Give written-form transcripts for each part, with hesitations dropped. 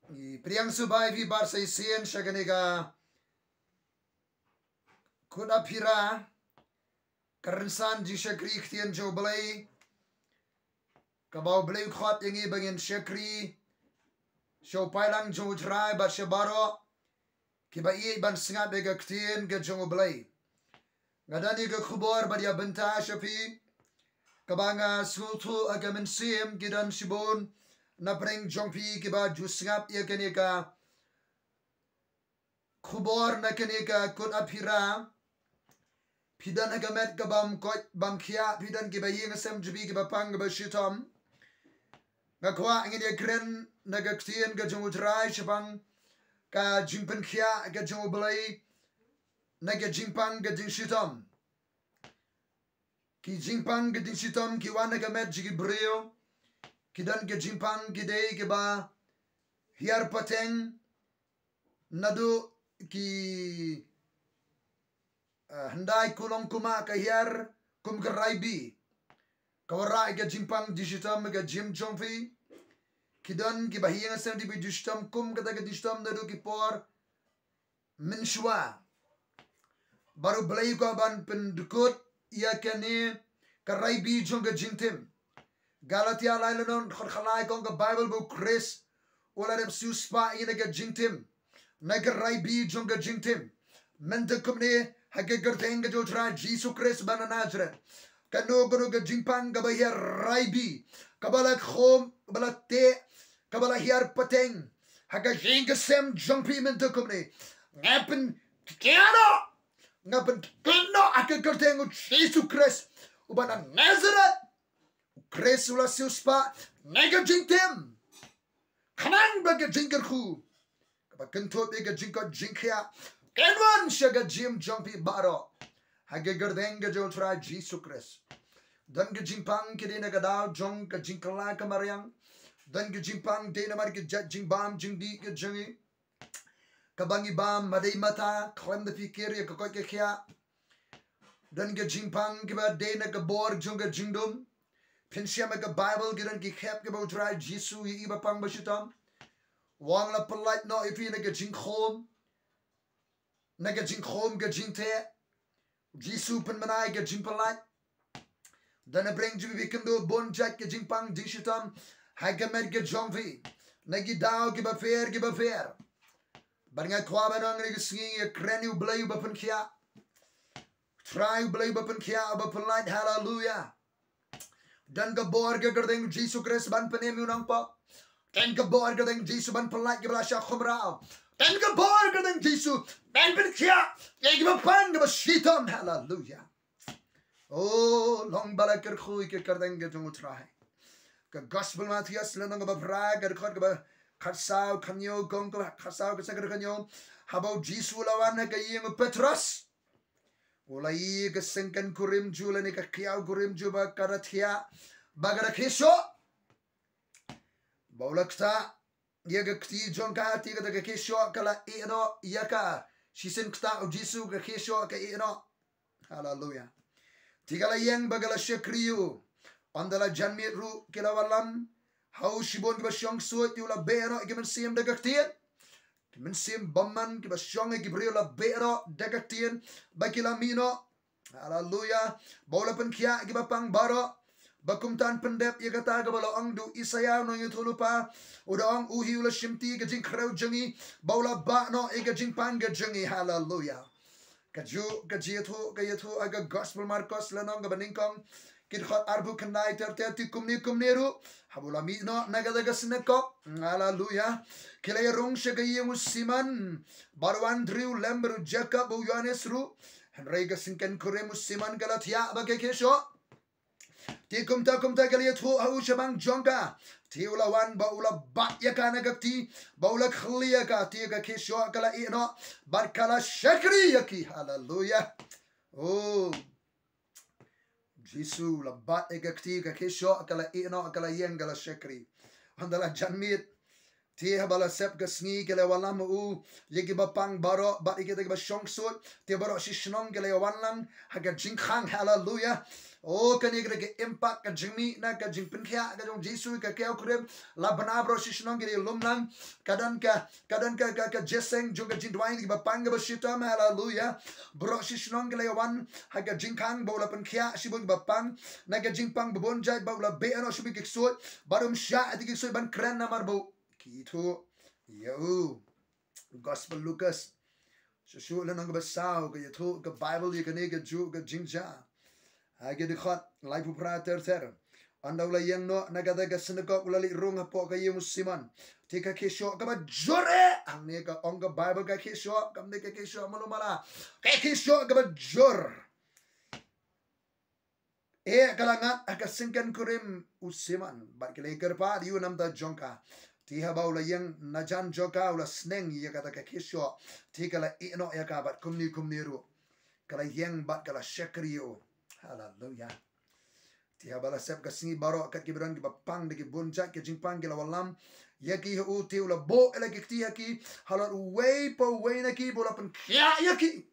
Priang subai vi bar sai sien shaganega KUT-APPHIRA karensan ji shakri khtian U Blei kabau Balei khot yengi bangin shakri show pailang U Trai ba shabaro kiba ieit ban singat bega khtian ga U Blei ngadani ga khubor ba dia benta shafi kabanga sultu agamen sim gidan shibon na preng jongpi kiba jusngap ye kenika khubor na kenika KUT-APPHIRA pidan agamet kabam kot bam khiah pidan kiba ïeng sem jubi kiba pang kiba shitom ngakwa ngide kren na ga ktien ga U Trai shabang ka jingpynkhiah ga U Blei na ga jingpang ga shitom ki jingpang ga shitom ki wan ga met jigi briew kidan ga jingpang gide kiba hiar pateng nadu ki handai kulong kuma ka hiar kum ka raibi kawara ga jingpang digitam ga jim jongfi kidan ki bahiang sem di digitam kum ka ga digitam nadu ki por minshwa baru Balei ko ban pendukut ia kene ka raibi jong ga jingtim Galatia lailanon khot khalai kong ka Bible book Chris wala dem suspa ina ga jingtim na ga raibi jong ga jingtim mendakum ne haga kyrteng ga U Trai Jisu Khrist ban Nazareth kano gano ga jingpang ga bahia raibi kabala khom kabala te kabala hiar pateng haga jinga sem jongpi mendakum ne ngapen kiaw ngapen kino haga kyrteng Jisu Khrist ubana Nazareth Khrist ula suspa nega jingtim kanang baga jingerku kaba kento bega jingkhiah kenwan shaga jim jongpi baro haga kyrteng ga U Trai Jisu Khrist dan ga jingpang kide na ga daw jong ga jingkala ka mariang dan ga jingpang de na mar ga jingbam jingdi ga jingi kabangi bam madai mata klem de fikir ya ko ke khiah dan ga jingpang kiba de na ga bor jong ga jingdum Pinsiam ga Bible gidan ki khep ga U Trai Jisu iba pang bashitam wang la polite no ifi na ga jingkhom ga jingte Jisu pen manai ga jingpolite dan bring jubi kendo bon jack ga jingpang dishitam hagamer ga jongvi nagi daw gi ba fair barnga kwa banang ga singi krenu Balei ba pynkhiah try Balei ba pynkhiah ba polite hallelujah dan ga bor ga kyrteng Jisu Khrist ban penem unang pa dan ga bor ga kyrteng Jisu ban polite ga blasha khumrao dan ga bor ga kyrteng Jisu ban pynkhiah ga ba pan ga shitam hallelujah oh long bala ker khui ke kyrteng ga U Trai ka gospel Mathaïos lenong ba pra ga khot ga ba khasaw khanyo gong ga khasaw ga sagar khanyo habau Jisu lawan ga U Petros ulai ga sengkan kurim julani ka kiaw kurim juba karathia bagara khieshoh baulakta ye ga kti jong ka ti ga khieshoh kala ïeng yaka shisen ktah Jisu ga khieshoh ka ïeng hallelujah tigala ïeng bagala shakri andala janmit ru kilawalam hau shibon ba shong suot yu la bero gimen sim daga ktien men sim bamman ki ba shong ki briew la bero daga ktien bakila mino hallelujah bola pynkhiah ki ba pang baro bakumtan pyndep ye kata ga balo ang du isaya no ïehnoh udong uhi ula shimti ga jing khreu jingi bola ba no e ga jing pan ga jingi hallelujah kaju ïehnoh aga gospel Marcos lanong ga baningkong kit khot arbu kanai ter kumneru habula mi no nagadaga snekop hallelujah kila rong shaga ïeng siman barwan briew lembru jacob yohanes ru henry ga sinken kurim siman galatia bage khieshoh kumta kala ïehnoh au shabang jonga ula wan ba ula ba yakana gakti ba ula khliya ka ga khieshoh kala ïehnoh bar kala shakri yaki hallelujah oh Jisu la bat egakti ka khieshoh kala ïehnoh kala ïeng kala shakri andala janmit Tia bala sep ke sngi ke lewalam u yegi bapang baro bat ike tege basyong sut tia baro shishnong ke lewalan haga jingkhang hallelujah. Oh kan ike tege impact ke jingmi na ke jingpynkhiah ke jong Jisu ke kiaw kurim la banabro shishnong ke lumlang kadan ka jeseng jong ke jingdwain ke bapang ke bashitam hallelujah. Bro shishnong ke lewan haga jingkhang bola pynkhiah shibun bapang na ke jingpang bebonjai bola ïehnoh shibi ke sut barum sya ati ke sut ban kren namar bo itu Yahoo Gospel Lucas Shushu lanang basaw ke yatu ke Bible ye kene ke ju ke jingja hage de khat life operator ter andaw la ïehnoh nagada ke senekok ulali rung po ke ye musiman tika khieshoh ke ba jore amne ka ong ke Bible ke khieshoh kamne ke khieshoh malumala ke khieshoh ke ba jor kalangat akasingkan kurim usiman bat ke leker pa yu nam da jongka tiha baula yang najan joka ula sneng ya kata ke khieshoh tikala ïehnoh ya kabat kumni ru kala yang bat kala shakri yo hallelujah. Tiha bala sep ka singi baro kat kibran ki bapang de ki bunjak ke jingpang ki lawalam ya ki hu ti ula bo ele ki ktah ki halot way po way na ki bola pynkhiah ya ki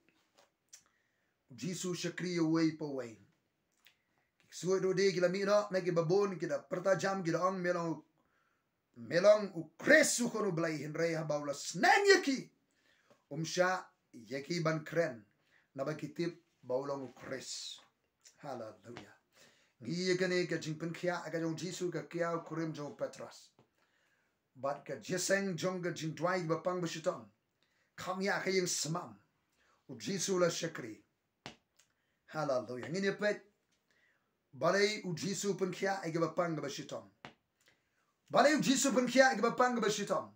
Jisu shakri yo way po way suai do de ki la mino na ki babon ki da pertajam ki da ong melong u Khrist u kono Blei hinrei habaula sneng yaki sha yaki ban kren na ba kitip baulong u Khrist hallelujah. Ngi kene ke jingpynkhiah aga jong Jisu ke kiaw kurim jong Petros bat ke jeseng jong ke jingdwai bapang bashitom kamya ke yang semam u Jisu la shakri hallelujah. Ngi pet Balei U Jisu pynkhiah ege bapang bashitom Balei U Jisu pynkhiah ege bapang bashitom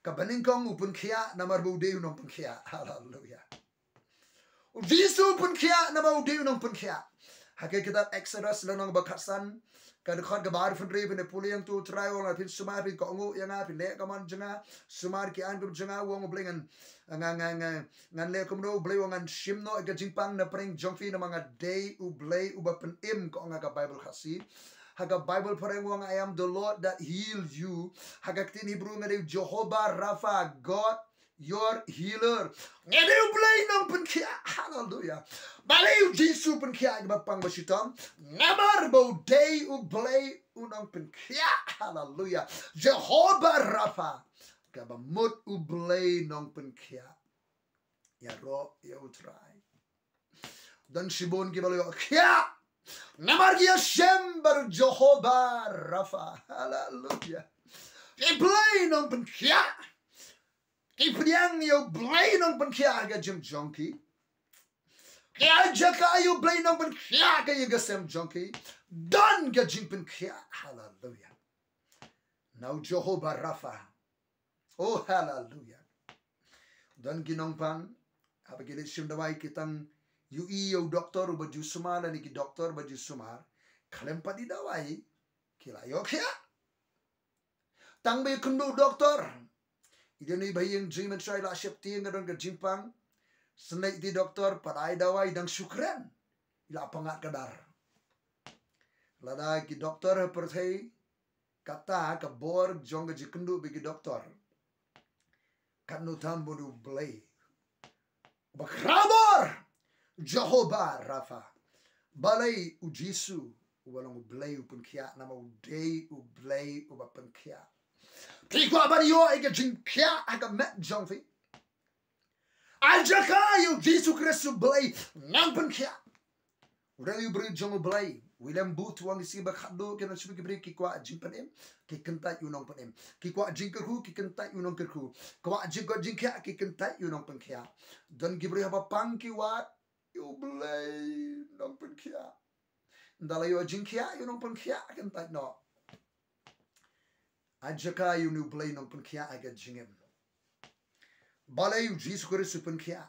ka baningkong u pynkhiah namar bude nongpynkhiah hallelujah. U Jisu pynkhiah namar bude nongpynkhiah hake kitab Eksodos lanong bakhasan ka dekhot gabar fundri pin puliang tu trai wong pin sumar pin kongu yang pin le kaman jenga sumar ki an jenga wong blengan ngan le kumno Blei wongan shimno ga jingpang na pring jongfi na mga day U Blei u bapen im ko nga ka Bible khasi haga Bible pareng wong I am the Lord that heals you haga tin Hebrew ngade Jehobah Rapha God your healer ngade U Blei nongpynkhiah hallelujah. Balei U Jisu pynkhiah ege bapang bashitom Namar bo day U Blei u nongpynkhiah hallelujah. Jehobah Rapha kabamut U Blei nongpynkhiah ya ro ya U Trai dan shibon ki balo khiah namar ki Hashem bar Jehobah Rapha hallelujah. U Blei nongpynkhiah ki priang U Blei nongpynkhiah ga jim jonki kiaw jaka U Blei nongpynkhiah ga yegasem jonki dan ga jingpynkhiah hallelujah. Now Jehobah Rapha oh hallelujah. Dan ginongpang apagilit simdawai kitang yu doktor baju sumar dan iki doktor baju sumar kalem padi dawai kilayo khiah tang be kundu doktor ideni bayang jiman trai la shepti ngadon ke jimpang senai di doktor padai dawai dang syukran ila pangat kadar lada ki doktor perthai kata ka bor jong ke jikendu bagi doktor kanu tambu U Blei bakrabor Jehobah Rapha Balei U Jisu walong U Blei u pynkhiah nama U day U Blei u pynkhiah tikwa bariyo ege jingpynkhiah aga met jongfi ajaka U Jisu Khrist U Blei nongpynkhiah udah U briew jong U Blei William but wang isi bakhado kena chubi kibri ki kwa jingpanem ki kentai U nongpanem ki kwa jingkerhu ki kentai U nongkerhu kwa jingkhiah ki kentai U nongpynkhiah dan kibri haba pang ki wat U Blei nongpynkhiah ndala yo jingkhiah U nongpynkhiah kentai no ajaka U Blei nongpynkhiah aga jingem Balei U Jisu Khrist pynkhiah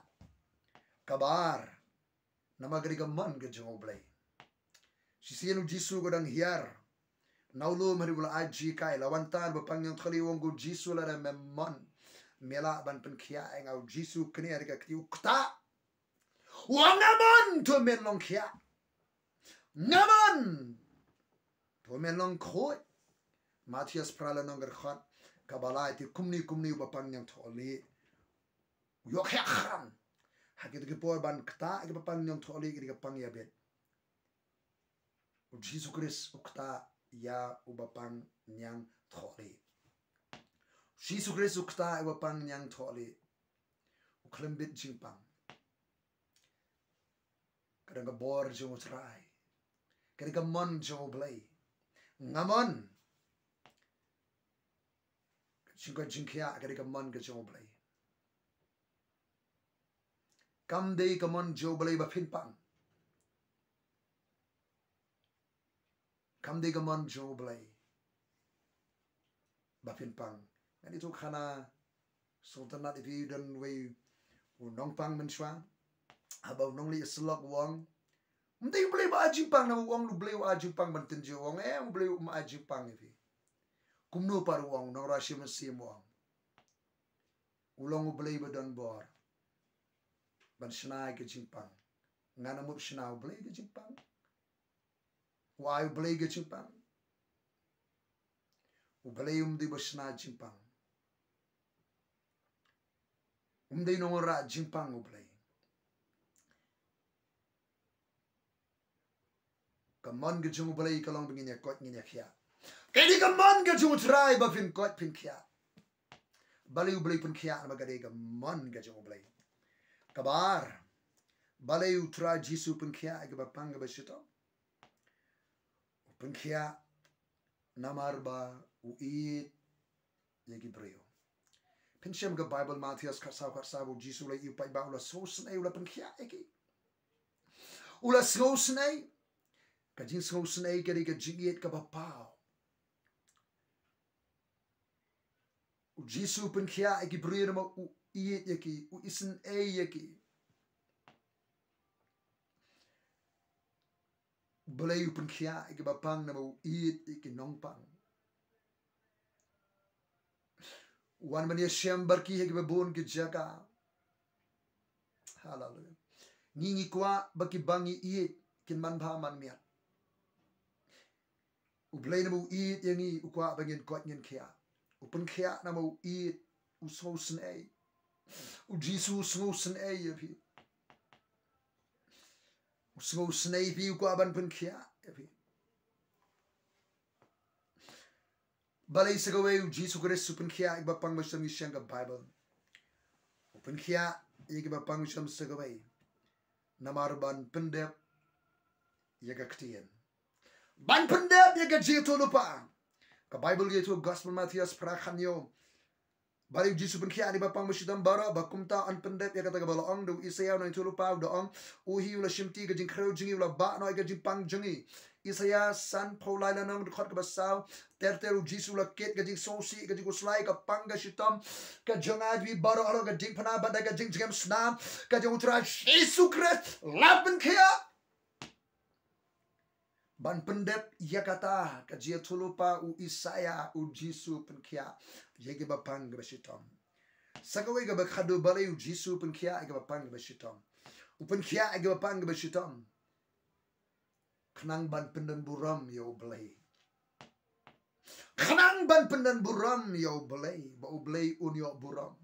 kabar nama gari gaman ke jong U Blei sisian U Jisu godang hiar naulu mari bula aji kai lawantan bapang yang khali wong U Jisu la memon mela ban pynkhiah eng U Jisu kini ari ka tiu ktah wong naman to menlong khiah naman to menlong khoi Mathaïos prala nongger khot kabalai ti kumni bapang yang tholi yok kham hakit ke por ban ktah ke bapang yang tholi ke bapang ya bet U Jisu Khrist ktah ya U bapang yang tholi Jisu Khrist ktah U bapang yang tholi U klembit jingpang kadang ke bor jong trai kadang ke mon jong blei ngamon jingkhiah kadang ke mon ke jong blei kam dei ke mon jong blei ba phin pang kam dei ke mon jong blei ba phin pang ani tu khana sultanat ipi dan wei U nongpang men shwa abau nongli slok wong mdei blei ba jingpang na wong lu blei wa jingpang ban tin jo wong U blei ma jingpang ipi kumno par wong nong ra shim sim wong Umlong U blei ba don bor ban shnai ke jingpang ngana mup shnau blei ke jingpang wa U blei ke jingpang U blei di ba shna jingpang dei nong ra jingpang U blei Kamon ke jung blei kalong bingin ya kot ngin ya khiah kedi kamon ke jung trai ba phin kot pynkhiah Balei U blei pynkhiah ma gade kamon ke jung blei kabar Balei U Trai Jisu pynkhiah ke ba pang ba shito pynkhiah Namar ba U ieit ye briew pinshem ke Bible Mathaïos khatsa U Jisu le U pai ba ula sosnai ula pynkhiah eki ula sosnai ka jing sosnai ke ke jingïat ka ba pau U Jisu pynkhiah eki briew ma U ieit eki U isen eki Balei U pynkhiah eki ba pang na U ieit eki nongpang wan mania shem barki eki ba bon ke jaga hallelujah ngi kwa baki bangi ieit kin man pha man miat U blei na U ieit yangi U kwa bangin kot ngin khiah U pynkhiah na U ieit U sosnai U Jisu sosnai yapi U sosnai pi U kwa ban pynkhiah yapi Balei segawai U Jisu Khrist U pynkhiah ik bapang masam isyang ka Bible U pynkhiah ik bapang masam segawai Namar ban pyndep yaga ktien ban pyndep yaga jingïathuhlypa ka Bible gitu Gospel Mathaïos prakhanyo Balei U Jisu pynkhiah ni bapang masidam bara bakumta an pyndep yaga taga balong do Isaiah no ithulupa do ong U hi ula shimti ga jingkhrew jingi ula ba no ga jingpang jingi Isaiah san paulai la nang khot ka basaw ter U Jisu la ket ga jing sosi ga jing uslai ka pang ga shitam ka jonga bi baro alo ga jing phana ba ga jing jingam snam ka jing U Trai Jisu Khrist la pynkhiah ban pyndep ya kata ka jingïathuhlypa U Isaiah U Jisu pynkhiah yegi ba pang ga shitam sakawai ga ba khadu Balei U Jisu pynkhiah ga ba pang ga shitam U pynkhiah ga ba pang ga shitam Khnang ban pyndonburom U blei Khnang ban pyndonburom U blei ba U blei unyo burom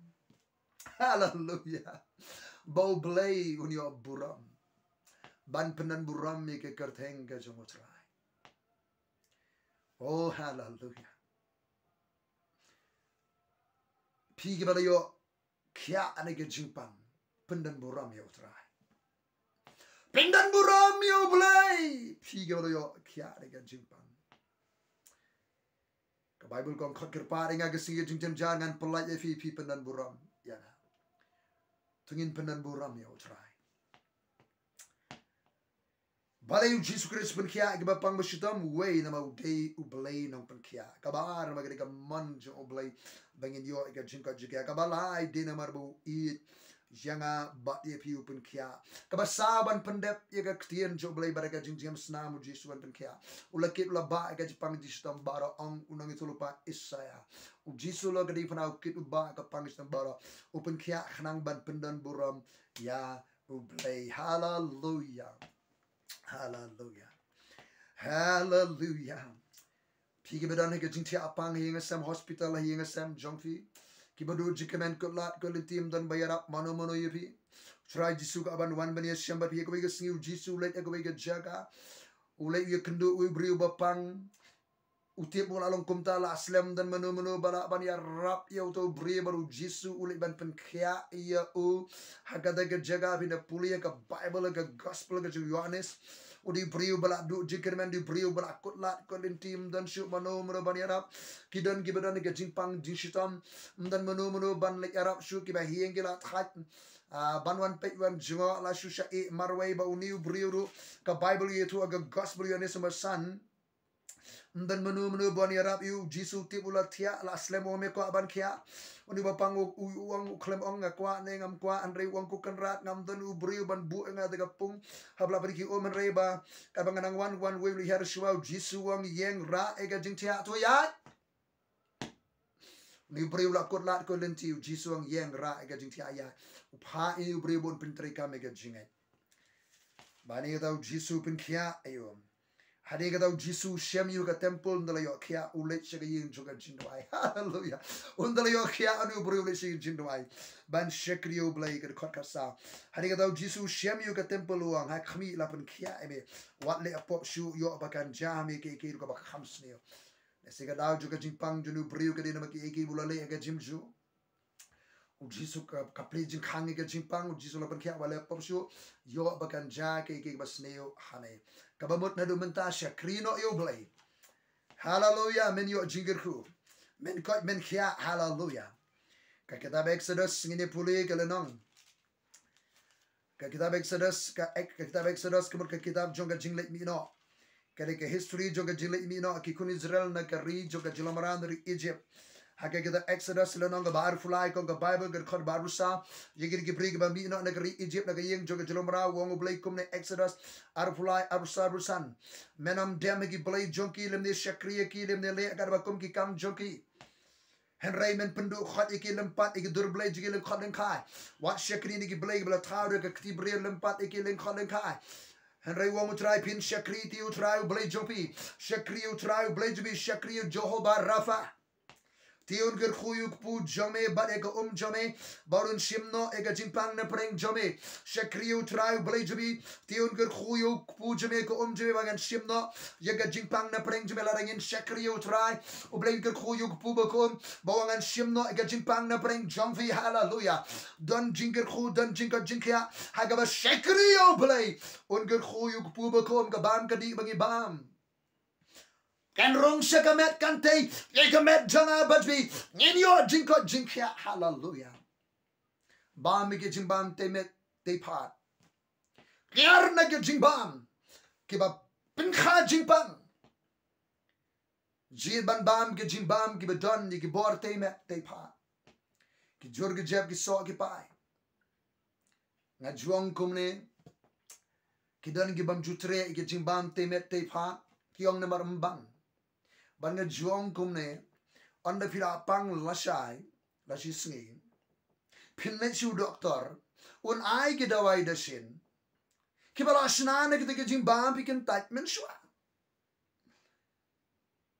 hallelujah ba U blei unyo burom ban pyndonburom ke kyrteng ke jong trai oh hallelujah pi ke bala yo khiah ane ke jingpang pyndonburom U Trai pyndonburom U blei pi ke bala yo khiah ane ke jingpang ka Bible kong khot kirpa ringa ke singe jingjem jangan pelai fi pyndonburom ya tungin pyndonburom U Trai Balei U Jisu Khrist pynkhiah ke bapang masidam wei nama U dei U blei nongpynkhiah kabar nama ke man jo U blei bangin yo ke jingka jika kabalai de namar bu ieit yanga bat ye pi U pynkhiah kabasaban pyndep ye ka ktien jo blei baraka jingjam snam U Jisu pynkhiah ulakit ula ba ka jipang jistam bara ong unang ithulupa Isaiah U Jisu lo gadi phana kit u ba ka pang jistam bara U pynkhiah khnang ban pyndonburom ya U blei hallelujah hallelujah hallelujah Pi kibadan ke jingtia apang ïeng asam hospital ïeng asam jong fi. Kibadu jikemen kulat kulitim dan bayarap mano yupi. Trai Jisu ka aban wan bani syamba pi ko singi U Jisu let ko jaga. Ulai u kendu u briew bapang. Utip mula long kumta la aslam dan mano bala ban ya rap ya uto briew baru Jisu ulai ban pynkhiah ya u hakada ke jaga bina pulia ka Bible ka gospel ka Yohanes. Udi briew bala du jikirmen di briew bala kutlat ko lintim dan syuk mano ban ya rap. Kidan kibadan ke jingpang jingshitam dan mano ban lek ya rap syuk kiba hieng gila that. Banwan petwan jungo la shusha e marway ba uniu briew ka Bible yetu aga gospel Yohanes san. Dan menu bon yarap U Jisu tibula tia la slemo me ko aban kia uni bapang uang klem ong ngakwa ne ngam kwa andre uang ku kenrat ngam dan u briew ban bu nga de gapung habla pergi o men reba kabang nang wan we li har shwa Jisu wang ïeng ra ega jing tia to ya ni briew la kot lat ko lenti U Jisu wang ïeng ra ega jing tia ya upha u briew bon pintrika mega jingai bani ta U Jisu pynkhiah ayo Hadi kata U Jisu shem yu ka temple ndala yo khiah ulet shaga yin juga jindwai. Hallelujah. Undala yo khiah anu buru ulet shaga jindwai. Ban shakri U Blei ka kot kasa. Hadi kata U Jisu shem yu ka temple uang ha khmi la pynkhiah eme wat le apop shu yo bakan jami ke ka bak khams ne. Nesiga daw juga jingpang junu briew ka dina maki eke bulale aga jimju. U Jisu ka play jingkhang ka jingpang U Jisu la pynkhiah wale apop shu yo bakan ja ke basneo hane. Kabamut na dumenta shakri no U Blei. Hallelujah. Men yo jingirku. Men kot men khiah. Hallelujah. Ka kitab Eksodos ngini puli ka lenong. Ka kitab Eksodos kamut ka kitab jong ka jinglek mi no. Ka history jong ka jinglek mi no ki kun Israel na ka ri jong ka jilamaran dari Egypt. Haka kita Eksodos lenong ka bar fulai kong ka Bible ka khot barusa yigir ki brig ba mi no na ka ri Egypt na ka ïeng jong ka jilamara wong U Blei kum ne Eksodos ar fulai arusa rusan menam dem ki Blei jongki lem ne shakri ki lem ne le ka ba kum ki kam jongki Henry men pendu khot iki lempat iki dur Blei jigi lem khot len khai wat shakri ni ki Blei bla thau ka kti bre lempat iki len khot len khai Henry wong U Trai pin shakri ti U Trai U Blei jongpi shakri U Trai U Blei jobi shakri Jehobah Rapha Tiun ger khuyuk pu jome bat ega jome barun shimno ega jingpang na preng jome shakri U Trai U Blei jobi tiun ger khuyuk pu jome ko jome bagan shimno ega jingpang na preng jome larangin shakri U Trai U Blei ger khuyuk pu bakom bawangan shimno ega jingpang na preng jongfi hallelujah don jinger khu don jinga jingkia hagaba shakri U Blei un ger khuyuk pu bakom ka bam ka di bangi bam Kan rong shakamet kante yekamet janga bajbi ninyo jinko jinkia hallelujah bam ke jimbam temet te pat kiar na ke jimbam kiba pynkhiah jimbam jiban bam ke jimbam kiba don ni ke bor temet te pat ki jor ke jeb ki so ki pai nga juang kumne ki don ki bam jutre ke jimbam temet te pat kiong Namar mbang ban nga juang kumne onda pira pang lasai lashi sngi pinne chu doktor un ai ke dawai da shin ki bala shnana ke ke jimbam piken tat men shwa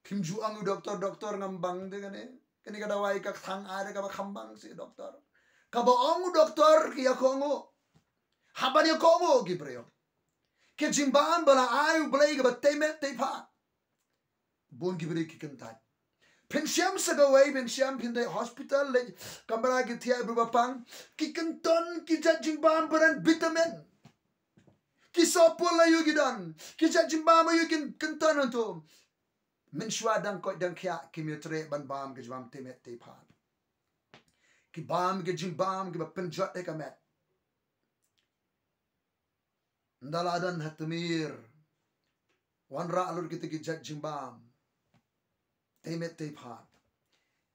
kim juang u doktor ngambang de gane kani ka dawai ka thang are ka khambang si doktor ka ba ong doktor ki akongo haban yo kongo ki breo ke jimbam bala ai U Blei ka temet te pa bon ki breki kentat pensiam sagawai pensiam pinde hospital le kamera ki thia bapang ki kenton ki jimbam beran vitamin ki sopola yu gidan ki jimbam yu kenton anto men shwa dang ko dang kya ki metre ban bam ki jam temet te pa ki bam ki jimbam ki penjot e kamet ndaladan hatmir wanra alur kita ki jimbam temet te pat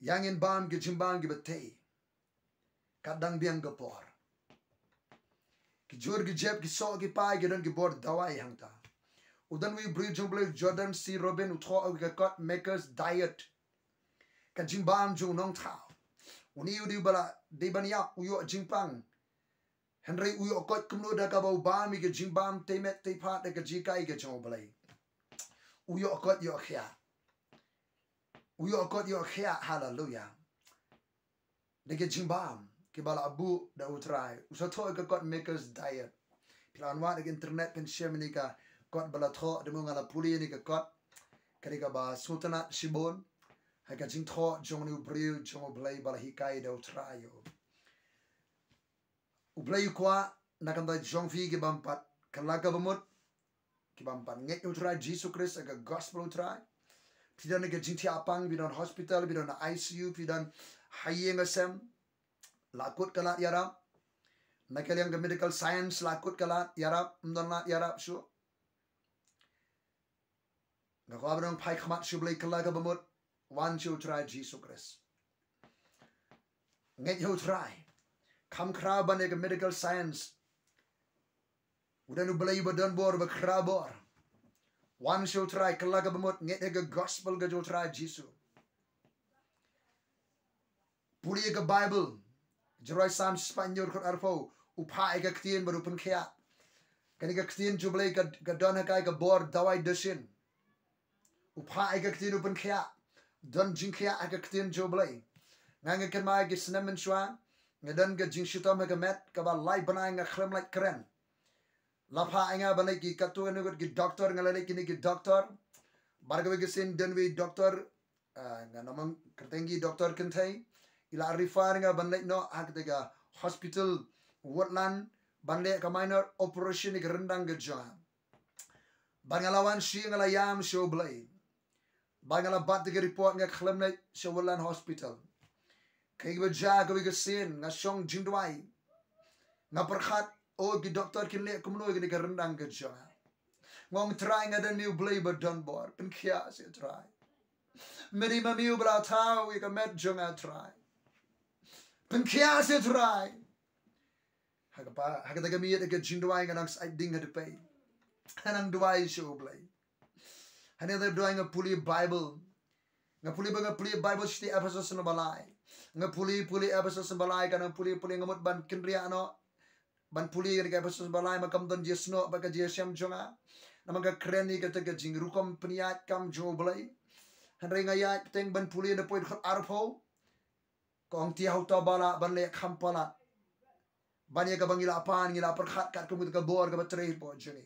yang in bam ki jimbang ki bate kadang biang gapor ki jor ki jeb ki so ki pai ki don ki bor dawai hangta udan we brew jumble Jordan C Robin utho ka cut makers diet ka jimbam ju nong thao uni udi bala de bania uyo jimpang Henry uyo kot kumno da ka bau bam ki jimbam temet te pat ka jikai ka jong Blei uyo kot yo khiah Uyo kot yo khiah, hallelujah. Dege jimbam, kibala abu da utrai. Usato ke kot makers diet. Pilan wa dege internet kan share menika kot bala tho demu ngala puli ni ke kot. Kadika ba sultanat shibon. Haka jing tho jong U briew jong U Blei bala hikai da utrai yo. U Blei kwa nakanda jong fi ke bampat kalaga bamut ke bampat nget U Trai Jisu Khrist aga gospel utrai. Pidan ke jingti apang pidan hospital pidan ICU pidan ïeng asem lakut kalat yarap nakaliang ke medical science lakut kalat yarap mdon lat yarap shu ngakabang pai khamat shu Blei kalaga bamut wan U Trai Jisu Khrist nget U Trai kam kraban ke medical science udan U Blei badonbor ba krabor wan U Trai kalaga bamut nget ke gospel ke U Trai Jisu puli ke Bible Jeroy Sam Spanyol kot arfo upai ke ktien baru pynkhiah kani ke ktien U Blei ke don hakai ke bor dawai desin upai ke ktien pynkhiah don jingkhiah ke ktien U Blei ngang ke mai ke senem shwa ngadan ke jingshitom ke met ke ba lai banai nga khrem like kren lapa nga banai ki katu ngut ki doctor ngalale kini ki doctor bargawe ke sin denwi doctor nga namang kyrteng doctor kentai ila rifar nga banai no akdega hospital wotland banai ka minor operation ke rendang ke jong bangalawan shi ngala yam U Blei bangala bat ke report nga khlem na wotland hospital kay ba ja ke sin nga shong jingdwai nga perkhat oh ki doktor kin le kumno ki ke rendang ke jong ngong try nga den U Blei ba don bor pynkhiah se try meri ma U bla tau we ka met jong a try pynkhiah se try haka daga mi ke jingdwai nga nang sai ding ha de pay hanang dwai U Blei hane da dwai nga puli Bible nga puli Bible sti Eksodos no balai nga puli Eksodos balai kana puli ngamut ban kinria no ban puli ke Eksodos balai makam don jesno baka jesem jonga namaga kreni ke te jing rukom pniat kam U Blei hanre nga ieit teng ban puli na point khot arpho kong ti hauta bala ban le khampala ban ye ka bangila pan ngila perkhat kat kumut ka bor ka batre po jeni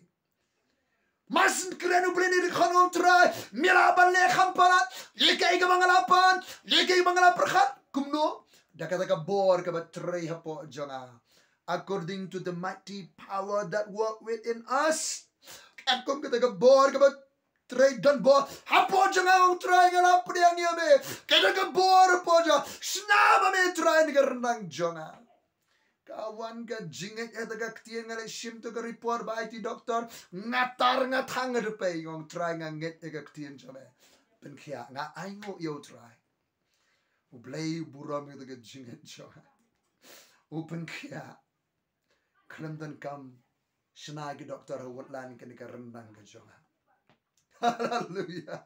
mas kren U Blei ni khonom trai mila ban le khampala yekai ka bangala pan yekai bangala perkhat kumno dakata ka bor ka batre po jonga according to the mighty power that work within us akom kita ka bor ka batre dan bor hapo jonga ong trai ngala priang yame kada ka bor po jonga snaba me trai ni ka rendang jonga kawan ka jinget eta ka ktien ngale shim to ka report ba IT doctor ngatar ngatang de pe ngong trai nganget ka ktien jame pynkhiah nga iehnoh U Trai U Blei buram ka jinget jonga U pynkhiah klemdan kam shna ki doctor wotlan kan ka rendang ka jonga hallelujah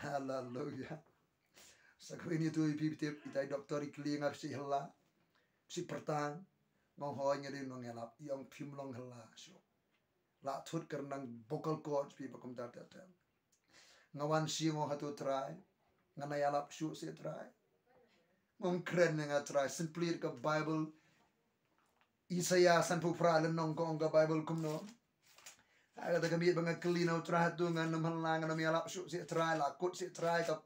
hallelujah sakri ni tu ipip itai doctor ikli ngap si hela si pertang ngong ho ngari nong elap yong Umlong hela so la thut kernang vocal cords pi bakum ta ngawan si ngong hatu try ngana yalap su si try ngong kren nga try simply ka Bible Isaiah sanpu pralan nong kong ka Bible kumno aga kami banga klino try tu ngan namlang ngam yalap su si try la kut si try ka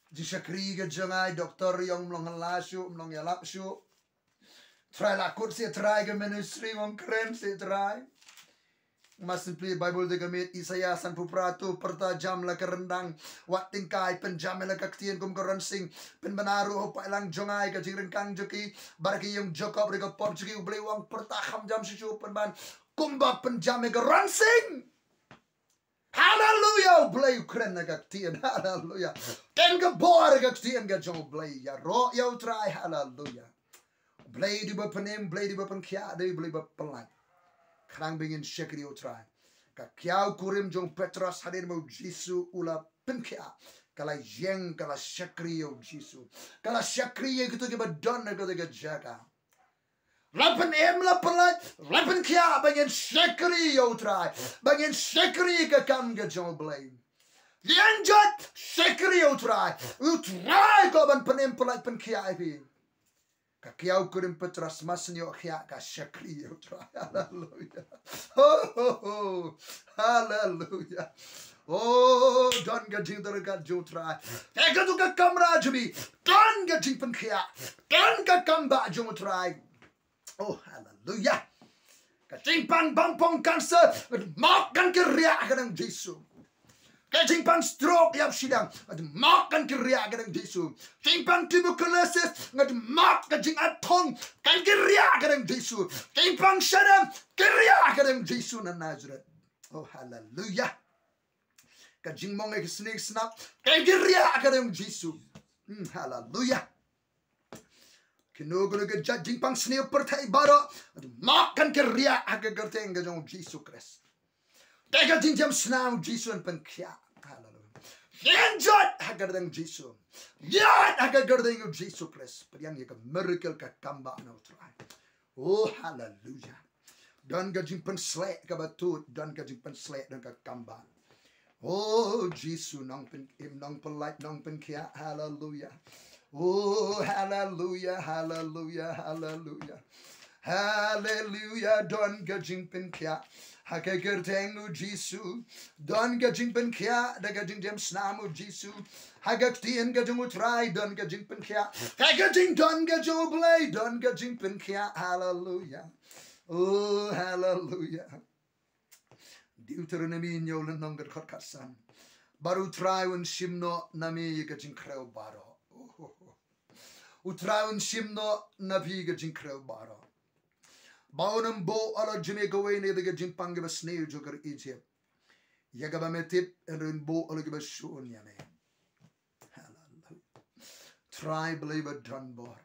di shakri ga jangai doktor yong Umlong hela su Umlong yalap su try la kut si try ka ministry ngong kren si try mas simply Bible de gamit Isaiah sanpu pratu perta jam la kerendang wat tingkai penjam la kaktien kum karansing pen banaru ho pailang jongai ka jingren kang joki barki yung Jacob re ka pop joki U Blei wang perta kham jam sisu pen ban kumba penjam ka ransing hallelujah U Blei kren na kaktien hallelujah ken ka bor kaktien ka jong U Blei ya ro U Trai hallelujah U Blei di ba penem Blei di ba pynkhiah di Blei ba pelat Khrang bingin shakri U Trai ka kiaw kurim jong Petros hadir U Jisu ula pynkhiah kala ïeng kala shakri U Jisu kala shakri ye gitu ke badon na gitu ke jaga lapen la pelat lapen kiaw bingin shakri U Trai bingin shakri ka kam ke jong Blei ïeng jot shakri U Trai ko ban penem pelai pynkhiah pi. Ka kiaw kurim Petros masnyo khiah ka shakri U Trai. Hallelujah. Oh, hallelujah. Oh, don ga jing ga U Trai. Eka tu ka kamra jumi. Don ga jing pynkhiah. Don ga kamba U Trai. Oh, hallelujah. Ka jing pan bampong cancer. Makan kriah kadang Jisu. Jingpan stroke yap sidang at makan kriah kadang Jisu. Jingpan tuberculosis ngat mak ka jingïathuhlypa kan kriah kadang Jisu. Jingpan syadam kriah kadang Jisu na Nazareth. Oh, hallelujah. Ka jingmong ek snake snap kan kriah kadang Jisu. Hallelujah. Kinugo ga jingpang snake pertai baro at makan kriah ka kyrteng ga jong Jisu Khrist. Tega jinjam snau Jisu and pynkhiah. Hallelujah. Yenjot hagadang Jisu. Yat hagadang U Jisu Khrist. Padiang yaka miracle ka kamba na U Trai. Oh, hallelujah. Dan ga jingpan slek ka batut. Dan ga jingpan slek dan ka kamba. Oh, Jisu nong nongpynkhiah. Hallelujah. Oh, hallelujah, hallelujah, hallelujah. Hallelujah. Don ga jingpynkhiah. Hake kyrteng U Jisu. Don ga jingpynkhiah. Da ga jingjam snam U Jisu. Hagak tien ga jong U Trai. Don ga jingpynkhiah. Hake jing don ga U Blei. Don ga jingpynkhiah. Hallelujah. Oh, hallelujah. Deuteronomy nyolan nongar khorkasan. Baru Trai un shimno nami ga jingkreu baro. U Trai un shimno nabi ga jingkreu baro. Baunam bo ala Jamaica way ne the jimpang give a snail joker Egypt. Yagaba metip and in bo ala give a shoon yame. Hallelujah. Try believer dunbar.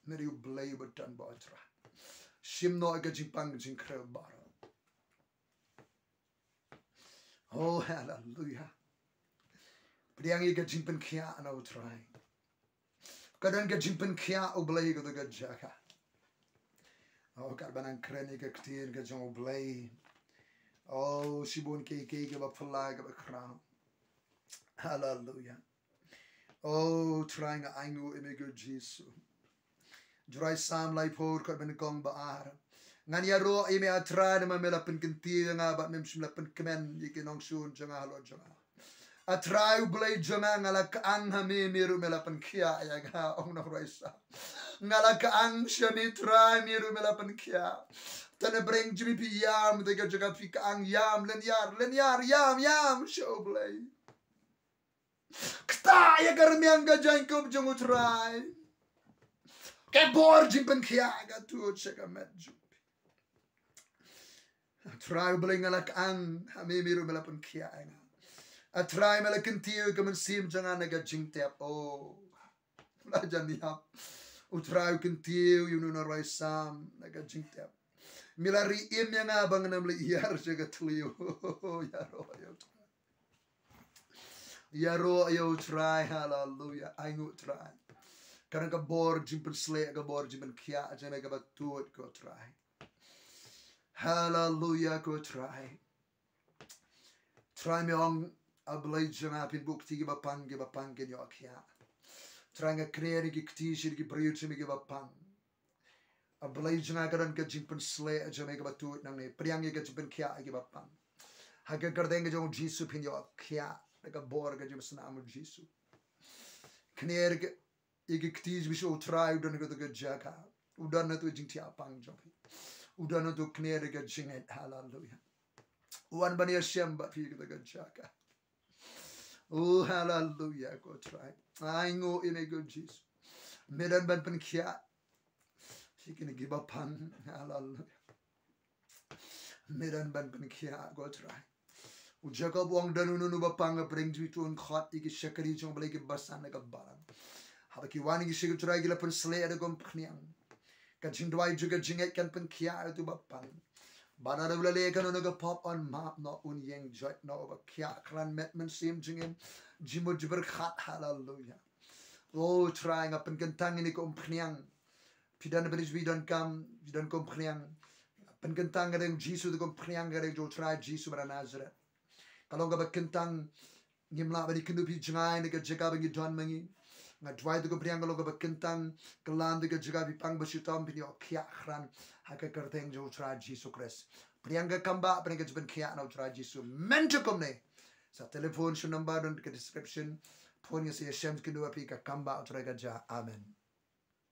Mary U Blei but dunbar try. Shimno aga jimpang jinkrew baro. Oh, hallelujah. Priyangi ga jingpynkhiah and U Trai. Kadan ga jingpynkhiah U Blei go the ga jaka. Oh, karbanan kreni ka ktir ka jong U Blei. Oh, shibun ke ba flag ba crown. Hallelujah. Oh, trying a iehnoh imego Jisu. Dry sam lai por karban kong baar. Nganya ro ime atra na mamela pen kintir nga ba mem shimla pen kemen yikinong shun janga halo janga. Atra U Blei janga ngala kaang hami miru mela pynkhiah yaga ong na roisa. Ngala kaang shami try miru mela pynkhiah. Tana bring jimi pi yam de ga jaga pi kaang yam len yar yam show Blei. Ktah ya garmiang ga jainkob jong U Trai. Ke bor jim pynkhiah ga tu cheka met jupi. Try U Blei ngala kaang hami miru mela pynkhiah nga. A try mela kintiu kaman sim janga naga jingtep. Oh, lajan yap. U Trai kintiu yunu na roi sam naga jingtep. Milari im yang abang namle iyar jaga tliu. Yaro ayo Trai. Hallelujah. Iehnoh Trai. Karena ka bor jimpen slek ka bor jimpen khiah jame ka batut ko Trai. Hallelujah ko Trai. Try me on a Blei janga pin bukti gi bapang gen yo khiah. Try nga kreri gi ktishir gi briew chimi gi bapang. A Blei janga karan ka jimpen slek jame ka batut nang ne priang gi ka jimpen khiah gi bapang. Haga kyrteng jong Jisu pin yo khiah ka bor ga jim snam Jisu. Kner ge igi ktish bisho U Trai udan ga ga jaka. Udan na tu jingtia pang jong. Udan na tu kner ga jinget. Hallelujah. Uan bani Hashem ba fi ga ga jaka. Oh, hallelujah, go Trai. Iehnoh imego Jisu. Medan ban pynkhiah. She can give up pan. Hallelujah. Medan ban pynkhiah go Trai. U Jacob wong danunu bapang bring to un khot iki shakri jong Blei ki basan ga balang. Habaki wani ki shig Trai gila pen slek ada gom pkhniang. Ka jingdwai juga jinget kan pynkhiah tu bapang. Bana da ulale kan unaga pop on map no un ïeng jot no ba khiah kran met men sim jingen jimo jber khat. Hallelujah. Oh, trying up and kentang ini ko pkhniang. Pidan beris we don't come, we don't kom pkhniang. Pen kentang ga Jisu de kom pkhniang ga U Trai Jisu bara Nazareth. Kalau ga ba kentang ngimla bani kenupi jangai ne jaga bagi don mangi ngadwai tu kepriang kalau kebekentang kelan tu jaga bipang bersyutam bini kiah kran haka kyrteng U Trai Jisu Khrist priang ke kamba priang ke jingpynkhiah U Trai Jisu mencukum ne sa telefon su number dan ke description phone ya se shem kedua pi ka kamba U Trai ka ja amen.